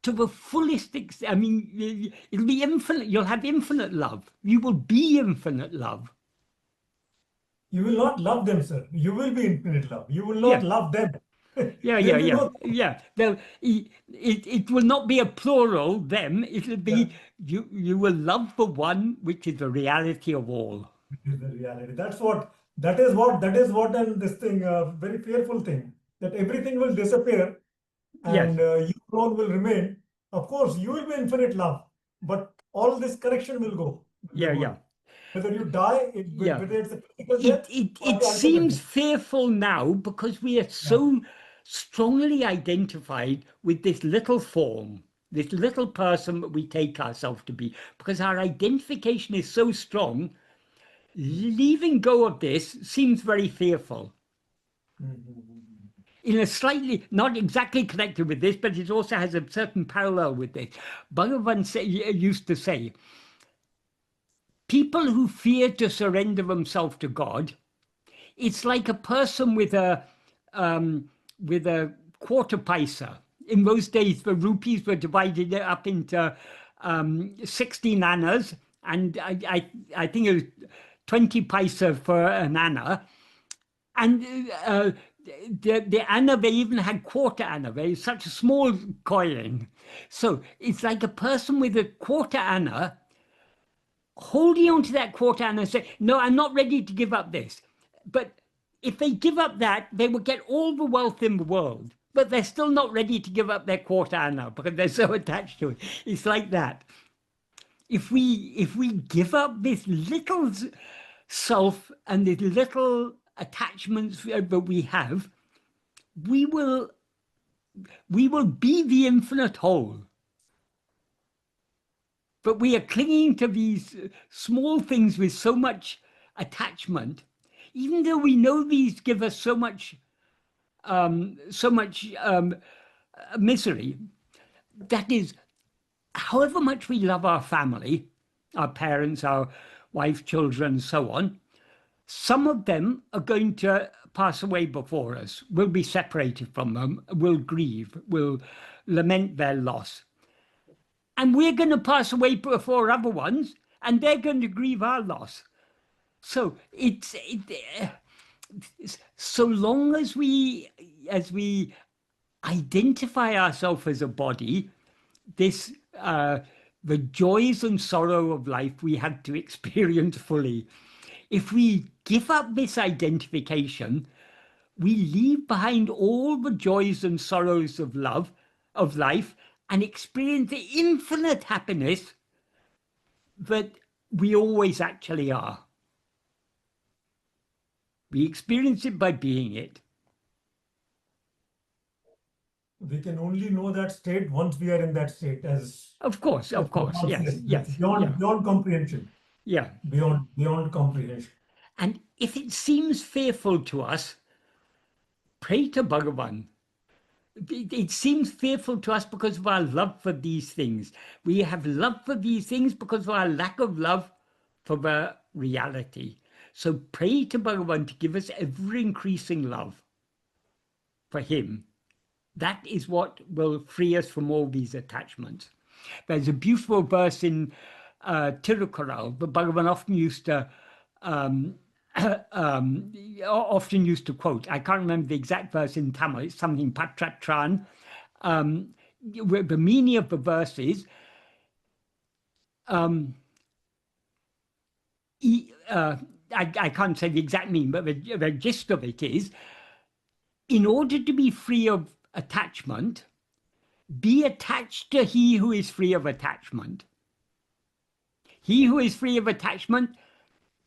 to the fullest extent. I mean, it'll be infinite. You'll have infinite love. You will be infinite love. You will not love them, sir. You will be infinite love. You will not Yeah. love them. Yeah, There yeah, will be yeah, no. yeah. It will not be a plural, them. It'll Yeah, be you will love the one which is the reality of all. it is the reality. That is what, and this thing, very fearful thing, that everything will disappear Yes, and you alone will remain. Of course, you will be infinite love, but all this connection will go with the yeah, yeah, world. Whether you die, yeah. whether it's a physical It death it or it the ultimate seems death. fearful now because we are Yeah. so strongly identified with this little form, this little person that we take ourselves to be, because our identification is so strong. Leaving go of this seems very fearful. Mhm. In a slightly, not exactly connected with this, but it also has a certain parallel with this. Bhagavan used to say, people who fear to surrender themselves to God, it's like a person with a quarter paisa. In those days, the rupees were divided up into 16 annas, and I think it was 20 paisa for an anna. And the anna, they even had quarter anna. They such a small coin. So it's like a person with a quarter anna holding on to that quarter anna and say, no, I'm not ready to give up this. But if they give up that, they will get all the wealth in the world. But they're still not ready to give up their quarter anna because they're so attached to it. It's like that. If we give up this little self and these little attachments that we have, we will be the infinite whole. But we are clinging to these small things with so much attachment, even though we know these give us so much misery. That is, however much we love our family, our parents, our wife, children, so on, some of them are going to pass away before us. We'll be separated from them, we'll grieve, we'll lament their loss. And we're going to pass away before other ones, and they're going to grieve our loss. So so long as we identify ourselves as a body, this the joys and sorrow of life we have to experience fully. If we give up this identification, we leave behind all the joys and sorrows of life, and experience the infinite happiness that we always actually are. We experience it by being it. We can only know that state once we are in that state, Of course, as Bhagavan yes, says. That's yes, yeah, beyond comprehension. yeah. Beyond comprehension. And if it seems fearful to us, pray to Bhagavan. It seems fearful to us because of our love for these things. We have love for these things because of our lack of love for the reality. So pray to Bhagavan to give us ever increasing love for him. That is what will free us from all these attachments. There's a beautiful verse in Tirukkural that Bhagavan often used to quote. I can't remember the exact verse in Tamil. It's something Patratran. Where the meaning of the verse is, I can't say the exact meaning, but the gist of it is, in order to be free of attachment, be attached to he who is free of attachment. He who is free of attachment,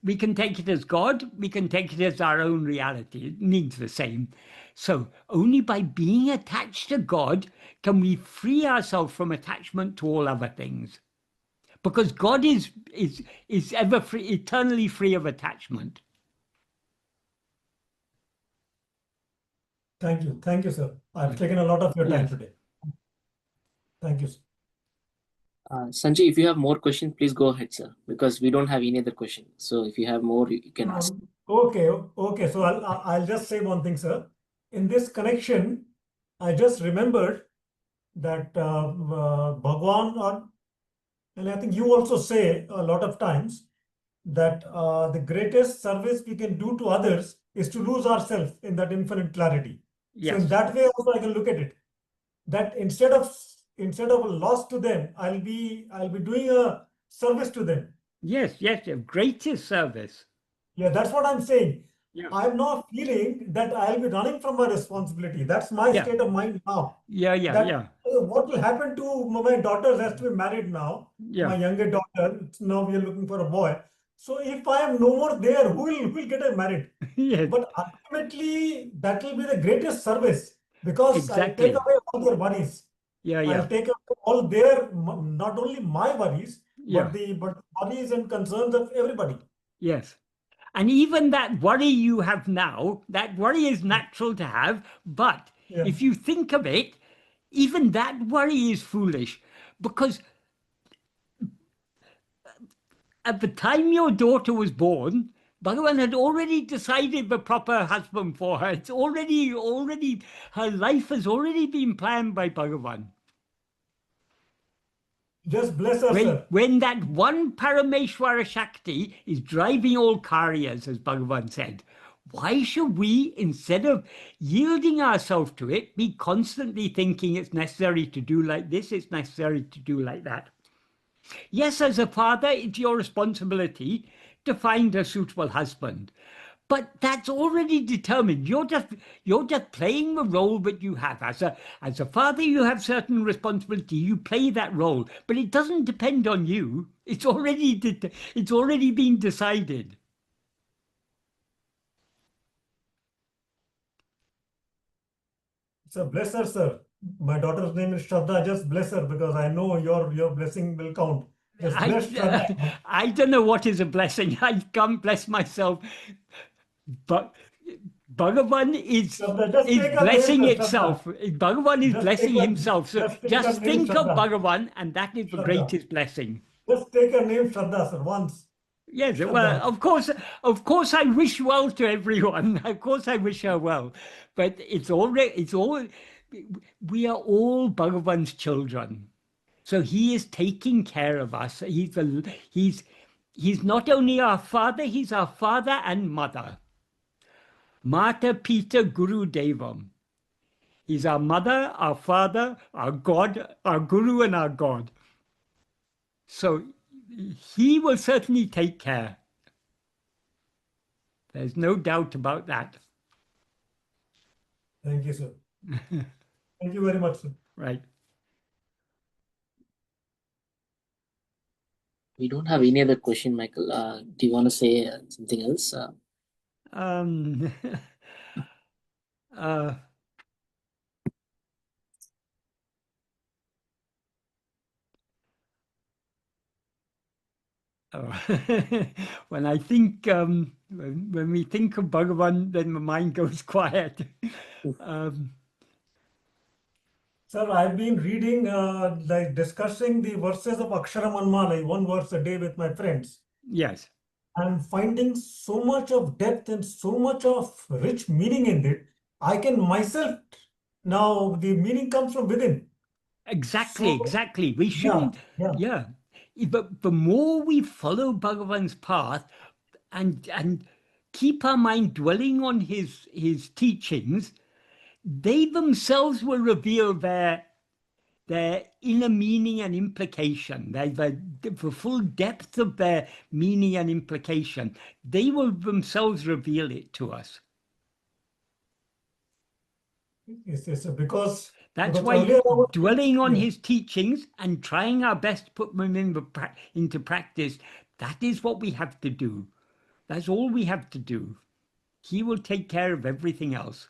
we can take it as God, we can take it as our own reality. It means the same. So only by being attached to God can we free ourselves from attachment to all other things. because God is ever free, eternally free of attachment. Thank you, sir. I've taken a lot of your time Yes. today. Thank you, sir. Sanjay, if you have more questions, please go ahead, sir, because we don't have any other question. So if you have more, you can ask. Okay. So I'll just say one thing, sir. In this connection, I just remembered that Bhagwan, and I think you also say a lot of times that the greatest service we can do to others is to lose ourselves in that infinite clarity. So in Yes. that way also I can look at it. That instead of a loss to them, I'll be doing a service to them. Yes. Yes. The greatest service. Yeah, that's what I'm saying. Yeah. I'm not feeling that I'll be running from my responsibility. That's my Yeah. state of mind now. Yeah. Yeah. That Yeah. what will happen to my daughters has to be married now. Yeah. My younger daughter, now we are looking for a boy. So if I am no more there, who will get her married? Yes. But ultimately, that will be the greatest service because I'll take Exactly. away all their worries. Yeah. I'll Yeah. take away all their, not only my worries, Yeah. but the worries and concerns of everybody. Yes. And even that worry you have now, that worry is natural to have. But Yeah. if you think of it, even that worry is foolish, because at the time your daughter was born, Bhagavan had already decided the proper husband for her. It's already, her life has already been planned by Bhagavan. Just bless her, sir. When that one Parameshwara Shakti is driving all karyas, as Bhagavan said, why should we, instead of yielding ourselves to it, be constantly thinking it's necessary to do like this, it's necessary to do like that? Yes, as a father, it's your responsibility to find a suitable husband. But that's already determined. You're just playing the role that you have. As a father, you have certain responsibility. You play that role, but it doesn't depend on you. It's already been decided. So bless her, sir. My daughter's name is Shraddha. Just bless her because I know your blessing will count. Just bless Shraddha. I don't know what is a blessing. I can't bless myself, but Bhagavan Shraddha, just is take her name, blessing sir, itself. Shraddha. Bhagavan is Just take blessing her, himself. So just take her just name, think of Shraddha. Bhagavan, and that is the Shraddha. greatest blessing. Just take her name, Shraddha, sir, once. Yes, Shraddha. well, of course, I wish well to everyone. Of course, I wish her well, but we are all Bhagavan's children. So he is taking care of us. He's not only our father, he's our father and mother. Mata Pita Guru Devam. He's our mother, our father, our God, our Guru, and our God. So he will certainly take care. There's no doubt about that. Thank you, sir. Thank you very much, sir. Right. We don't have any other question, Michael. Do you want to say something else? Um, uh, oh. When I think, when we think of Bhagavan, then my mind goes quiet. Sir, I've been reading, like discussing the verses of Akshara Manmala, one verse a day with my friends. Yes. I'm finding so much of depth and so much of rich meaning in it. I can myself, now the meaning comes from within. Exactly, So, exactly. We yeah, shouldn't, yeah. yeah. But the more we follow Bhagavan's path and keep our mind dwelling on his teachings, they themselves will reveal their inner meaning and implication, the full depth of their meaning and implication. They will themselves reveal it to us. Yes, because That's why earlier I was, dwelling on yeah. his teachings and trying our best to put them into practice, that is what we have to do. That's all we have to do. He will take care of everything else.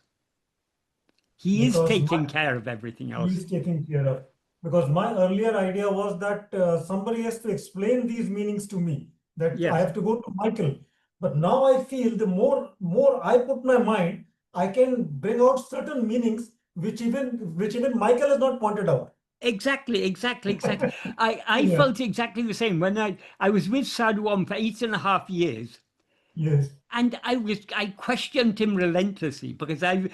He is Because taking care of everything he else. is taking care of. because my earlier idea was that somebody has to explain these meanings to me, that I Yes. have to go to Michael. But now I feel the more I put my mind, I can bring out certain meanings which even Michael has not pointed out. Exactly. I Yeah. felt exactly the same when I was with Sadhu Om for 8.5 years. Yes. And I questioned him relentlessly because I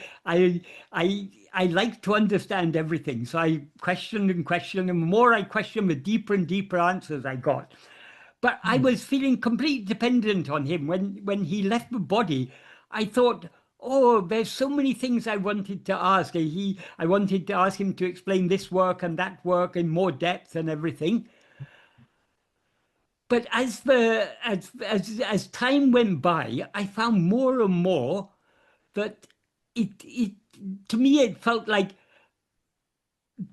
I like to understand everything. So I questioned and questioned, and the more I questioned, the deeper and deeper answers I got. But I was feeling completely dependent on him. When he left the body, I thought, oh, there's so many things I wanted to ask. I wanted to ask him to explain this work and that work in more depth and everything. But as time went by, I found more and more that it to me it felt like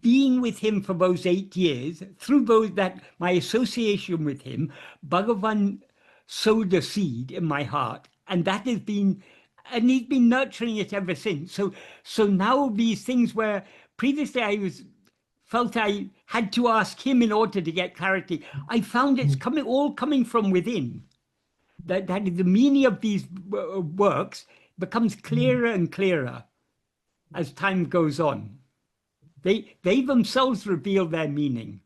being with him for those 8 years, through that my association with him, Bhagavan sowed a seed in my heart, and that has been, and he's been nurturing it ever since. So now these things where previously felt I had to ask him in order to get clarity, I found it's all coming from within. That the meaning of these works becomes clearer and clearer as time goes on. They themselves reveal their meaning.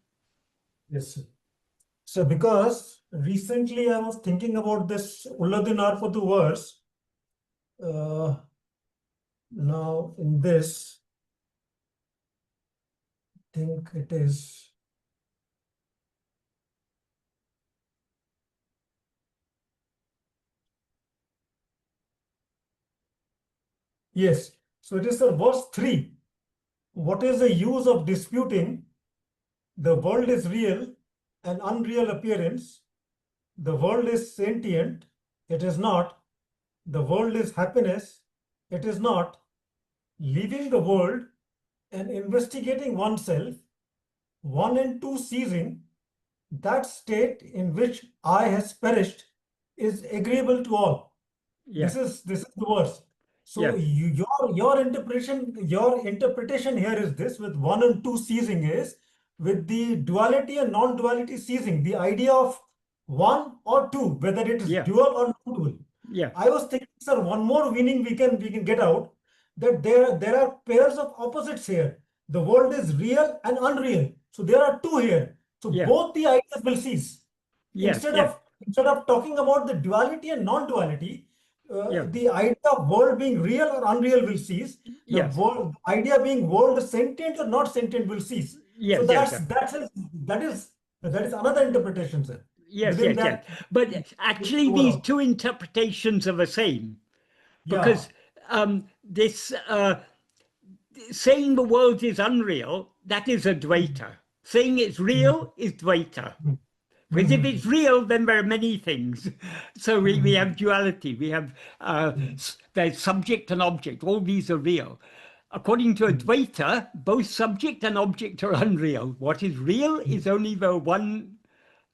Yes, sir. So because recently I was thinking about this Ulladin Arpadu verse. Now in this, I think it is. Yes. So it is verse 3. What is the use of disputing? The world is real, an unreal appearance. The world is sentient. It is not. The world is happiness. It is not. Leaving the world and investigating oneself, one and two ceasing, that state in which I has perished is agreeable to all. Yeah, This is the verse. So yeah, your interpretation here is this: with one and two ceasing is with the duality and non-duality ceasing, the idea of one or two, whether it is yeah, dual or non-dual. yeah, I was thinking, sir, one more meaning we can get out, that there are pairs of opposites here. The world is real and unreal. So there are two here. So yeah, both the ideas will cease. yes, Instead yeah, of instead of talking about the duality and non-duality, yeah, the idea of world being real or unreal will cease. The yes, idea being world sentient or not sentient will cease. So yes, yeah. that is another interpretation, sir. Yes, Within yes, yes. that, But actually, these overall, two interpretations are the same yeah. because this saying the world is unreal, that is Advaita. Saying it's Mm, real is Dvaita. mm, Because if mm, it's real, then there are many things. So we mm, have duality. We have mm, there's subject and object. All these are real. According to mm. Advaita, both subject and object are unreal. What is real is only the one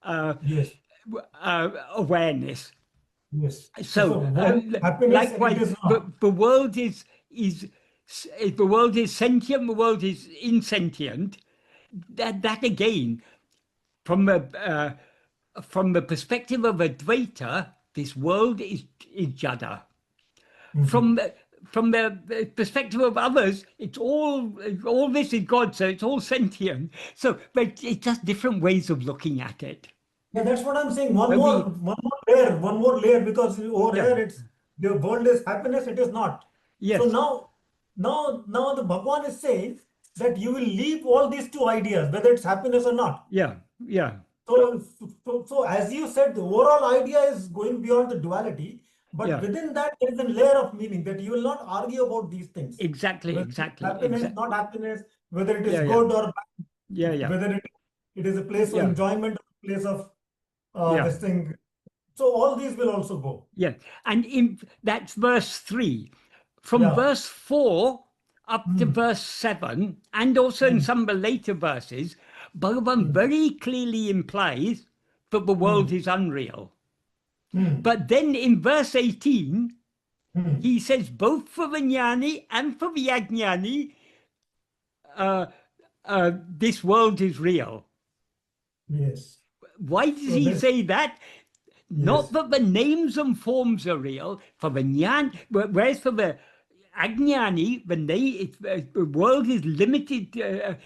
uh, Yes, awareness. yes. So So world happiness and it likewise, is not. the world is if the world is sentient, the world is insentient. That again, from the perspective of Advaita, this world is jada. Mhm. From from the perspective of others, it's all this is God, so it's all sentient. So, but it's just different ways of looking at it. Yeah, that's what I'm saying. One But more, we, one more layer, one more layer, because over yeah, here it's the world is happiness, it is not. So yes, now the Bhagwan is saying that you will leave all these two ideas, whether it's happiness or not. yeah, yeah, So as you said, the overall idea is going beyond the duality, but yeah. within that there is a layer of meaning that you will not argue about these things, Exactly, whether it's exactly, happiness, not happiness, whether it is yeah, yeah, good or yeah, bad, yeah, whether it is a place of yeah, enjoyment or a place of yeah, this thing. So all these will also go. yeah. And that's verse 3. From Yeah. verse 4 up to Mm, verse 7, and also in mm, some of the later verses, Bhagavan mm, very clearly implies that the world mm, is unreal. mm, But then in verse 18, mm, he says both for the jnani and for the ajnani, uh, this world is real. Yes. Why does So he this, say that? Not yes, that the names and forms are real, for the jnana, whereas for the Ajnani, the world is limited,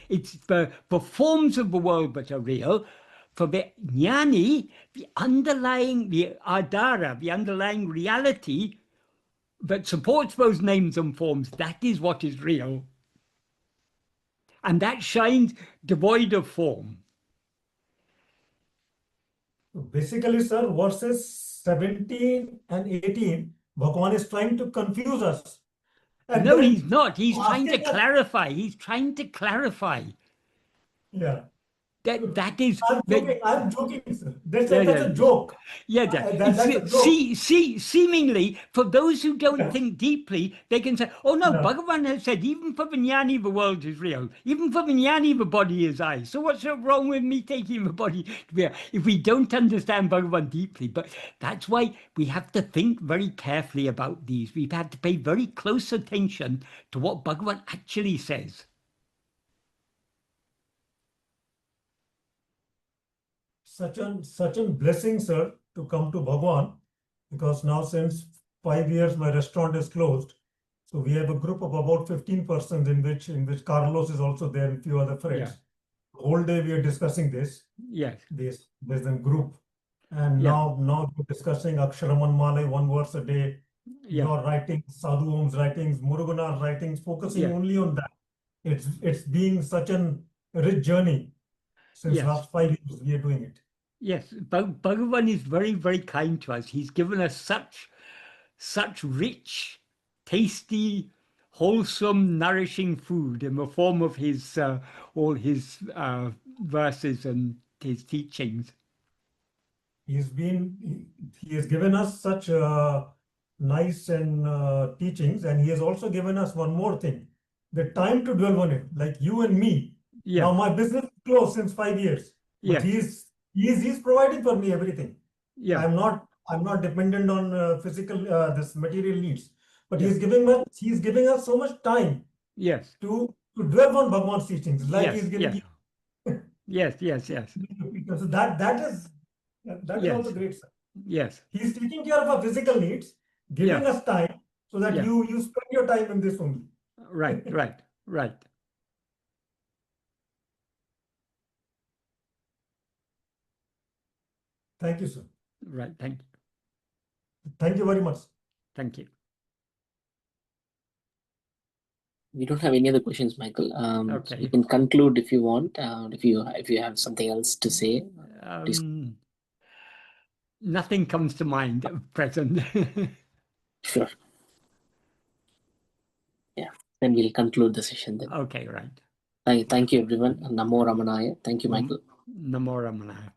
it's the forms of the world that are real. For the jnani, the adhara, the underlying reality that supports those names and forms, that is what is real. And that shines devoid of form. so basically, sir, verses 17 and 18, Bhagavan is trying to confuse us. And No, then he's not. He's trying to asking us, clarify. He's trying to clarify. yeah. That is I'm joking, sir. yeah, That's yeah, a joke. yeah. That's a joke. Seemingly, for those who don't think deeply, they can say, "Oh no, Yeah. Bhagavan has said even for the jnani the world is real. Even for the jnani the body is I. So what's so wrong with me taking the body to be? If we don't understand Bhagavan deeply, but that's why we have to think very carefully about these. We've had to pay very close attention to what Bhagavan actually says." Such a blessing, sir, to come to Bhagwan, because now since 5 years my restaurant is closed. So we have a group of about 15 persons in which Carlos is also there and few other friends. Yeah. Whole day we are discussing this. Yes. There's a group. And Yeah. now we're discussing Aksharaman Malai, one verse a day. Yeah. Your writings, Sadhu Om's writings, Murugan's writings, focusing Yeah. only on that. It's being such a rich journey since Yes. last 5 years we are doing it. Yes, Bhagavan is very, very kind to us. He's given us such rich, tasty, wholesome, nourishing food in the form of his all his verses and his teachings. He has given us such nice and teachings, and he has also given us one more thing, the time to dwell on it. Like you and me. Yeah. Now my business is closed since 5 years, but Yes. he's providing for me everything. Yeah. I'm not dependent on physical this material needs, but Yeah. he's giving us so much time Yes. to dwell on Bhagwan's teachings, like Yes. he's giving Yes. you. Yes. Yes. Yes. So that is Yes. also great, sir. Yes. He's taking care of our physical needs, giving Yeah. us time so that Yeah. you spend your time in this only. Right. Right. Right. Thank you, sir. Right. Thank you. Thank you very much. Thank you. We don't have any other questions, Michael. So Okay. you can conclude if you want. If you have something else to say, please. Nothing comes to mind at present. Sure. Yeah. Then we'll conclude the session then. Okay, right. Thank you, everyone. Namo Ramanaya. Thank you, Michael. Namo Ramana.